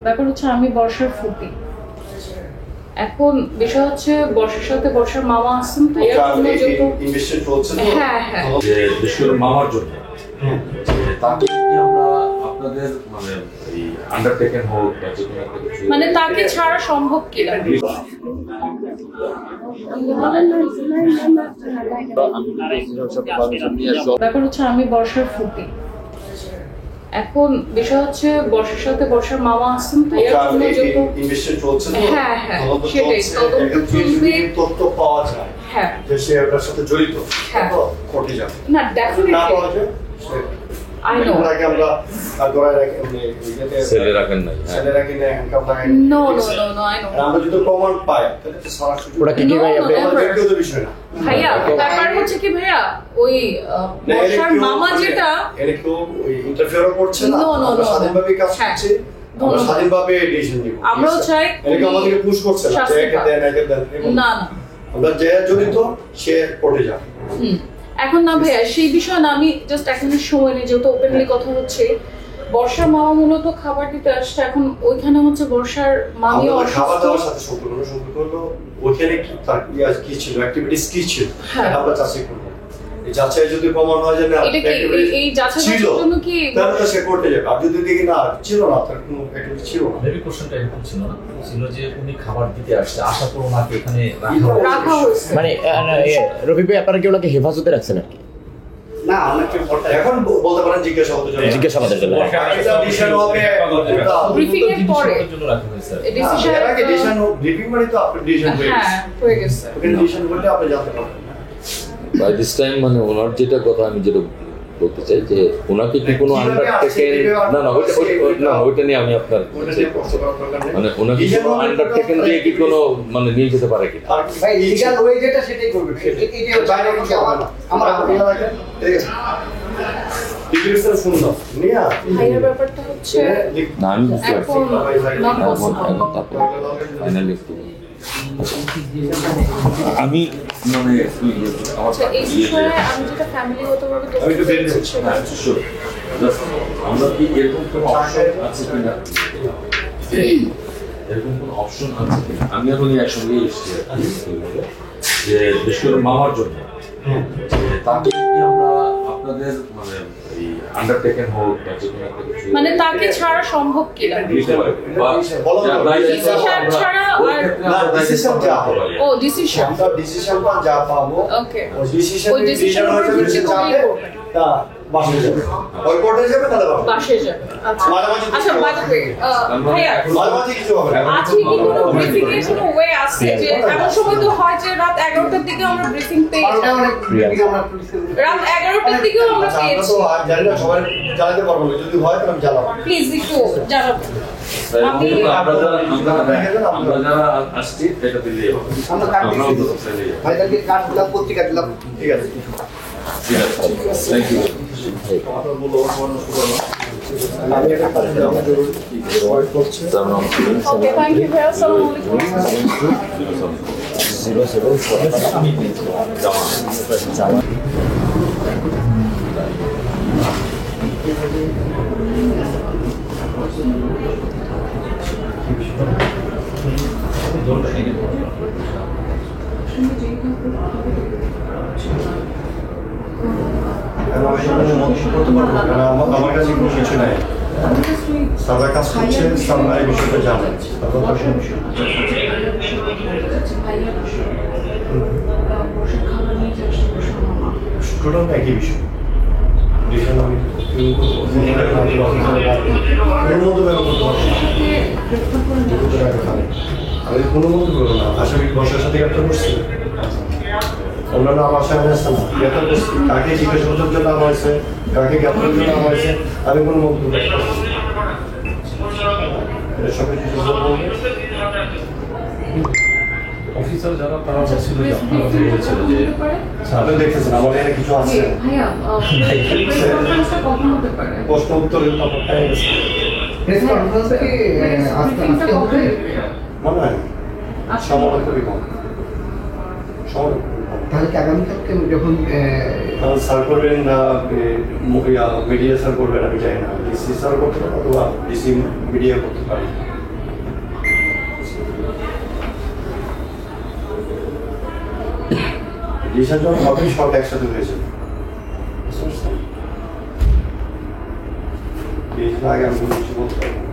ব্যাপার হচ্ছে আমি বর্ষার ফুটি। এখন বিষয় হচ্ছে বর্ষার সাথে বর্ষার মামা আসছেন তো এর জন্য যেহেতু ইনভেস্টমেন্ট চলছে তো হ্যাঁ যে বিশ্বর মামার জন্য তাকে কি আমরা আপনাদের মানে এই আন্ডারটেকেন হোক বা যে কোনো একটা কিছু মানে তাকে ছাড়া সম্ভব কিনা ব্যাপার হচ্ছে আমি বর্ষার ফুটি। এখন বিষয় হচ্ছে বর্ষার সাথে বর্ষার মামা আসছেন তো এর জন্য যেহেতু ইনভেস্টমেন্ট চলছে তো হ্যাঁ সেটাই তথ্য পাওয়া যায় হ্যাঁ যে সে এটার সাথে জড়িত হ্যাঁ কোর্টে যাবে না ডেফিনেটলি I know. ছেলে রাখেন নাই No, I know. আমরা যদি প্রমাণ পাই তাহলে তো সরাসরি ওটা কি ভাই আপনি ব্যক্তিগত বিষয় না ভাইয়া ব্যাপার হচ্ছে কি ভাইয়া ওই বর্ষার মামা যেটা এটা কেউ ওই ইন্টারফেয়ার করছে না No, আমরা স্বাধীনভাবে কাজ করছি আমরা স্বাধীনভাবে ডিসিশন নিব আমরাও চাই এটা আমাদেরকে পুশ করছে না যে একে দেন না আমরা যে জড়িত সে কোর্টে যাবে এখন না ভাইয়া সেই বিষয় না আমি জাস্ট এখন সময় নেই যেহেতু ওপেনলি কথা হচ্ছে বর্ষার মামা মূলত খাবার দিতে আসছে এখন ওইখানে হচ্ছে বর্ষার মামিও খাবার দেওয়ার সাথে সম্পর্ক হলো ওইখানে কি তার কি ছিল অ্যাক্টিভিটিস কি ছিল আমরা যাচাই করব এই যাচাই যদি প্রমাণ হয় যে না এই যাচাইয়ের জন্য কি তাহলে তো সে কোর্টে যাবে আর যদি দেখি না ছিল না তার কোনো অ্যাক্টিভিটি ছিল না মেবি কোশ্চেনটা এরকম ছিল না ছিল যে উনি খাবার দিতে আসছে আশা করো নাকি এখানে রাখা হয়েছে মানে রফিক ভাই আপনারা কি ওনাকে হেফাজতে রাখছেন আর কি না অনেকে এখন বলতে পারেন জিজ্ঞাসাবাদের জন্য এটা ডিসিশন হবে ব্রিফিং এর পরে জন্য রাখা হয়েছে ডিসিশন এর আগে ডিসিশন ব্রিফিং মানে তো আপনি ডিসিশন হয়ে গেছে ওখানে ডিসিশন করলে আপনি জানতে পারবেন বাই দিস টাইম মানে ওনার যেটা কথা আমি যেটা বলতে চাই যে ওনাকে কি কোনো আন্ডারটেকেন না ওইটা নিয়ে আমি আপনার মানে ওনাকে কোনো আন্ডারটেকেন দিয়ে কি কোনো মানে নিয়ে যেতে পারে কি ভাই লিগ্যাল ওয়ে যেটা সেটাই করবে এই যে বাইরে কিছু হবে না আমরা আপনারা রাখেন ঠিক আছে ডিগ্রিসের শুনুন নিয়া ভাইয়ের ব্যাপারটা হচ্ছে না আমি এখন নট পসিবল ফাইনালি আমি মানে আচ্ছা এই বিষয়ে আমি যেটা ফ্যামিলিগতভাবে আমরা কি এরকম কোনো অপশন আছে কিনা এরকম কোনো অপশন আছে কিনা আমি এখন একসঙ্গে এসেছি যে বিশ্বর মামার জন্য তাকে কি আমরা আপনাদের মানে এই আন্ডারটেকেন হোক বা যে কোনো একটা কিছু মানে তাকে ছাড়া সম্ভব কিনা ডিসিশন যা হবে ও ডিসিশন আমরা ডিসিশনটা যা পাবো ওকে ওই ডিসিশন ওই ডিসিশন হয়ে যাবে সে যাবে তা বাসে যাবে ওই কোর্টে যাবে তাহলে বাবা বাসে যাবে আচ্ছা বাই দ্য ওয়ে ভাইয়া মাঝামাঝি কিছু হবে না আজকে কি কোনো ব্রিফিং এর কোনো ওয়ে আছে যে এমন সময় তো হয় যে রাত 11টার দিকে আমরা ব্রিফিং পেয়েছি রাত 11টার দিকেও আমরা পেয়েছি তো আর জানি না সবাই জানাতে পারবো না যদি হয় তাহলে জানাবো প্লিজ একটু জানাবো আমরা যারা আসছি এটা দিলে আমরা ভাই তাকে কার্ড দিলাম পত্রিকা দিলাম ঠিক আছে থ্যাংক ইউ আমি একটা কাজ দিলাম ওয়ার্ড করছে ওকে থ্যাংক ইউ ভাইয়া আসসালামু আলাইকুম 074 জামা আমার কাছে কোনো কিছু নাই সাদা কাজ করছে সামনে এই বিষয়টা জানেন টোটাল একই বিষয় আমি কোনো মতো করবো না আসামি বর্ষার সাথে গ্রেপ্তার করছি অন্যান্য আমার সামনে আসছে না গ্রেপ্তার করছি কাকে জিজ্ঞাসাবাদের জন্য আনা হয়েছে কাকে গ্রেপ্তারের জন্য আনা হয়েছে আমি কোনো মন্তব্য সবাই কিছু বলবো অফিসার যারা তারা বলছিল যে আপনারা যে বলছিল যে আপনি দেখতেছেন আমার এখানে কিছু আছে ভাইয়া কখন হতে পারে প্রশ্ন উত্তর কিন্তু আপনার টাইম আছে মনে হয় সময় খুবই কম সময় খুবই কম তাহলে কি আগামীকালকে যখন স্যার করবেন না মিডিয়া স্যার করবেন আমি চাই না ডিসি স্যার করতে পারেন অথবা ডিসি মিডিয়া করতে পারেন ডিসিশন যখন হবে সব একসাথে হয়েছে আগে আমি কোনো কিছু বলতে পারবো না।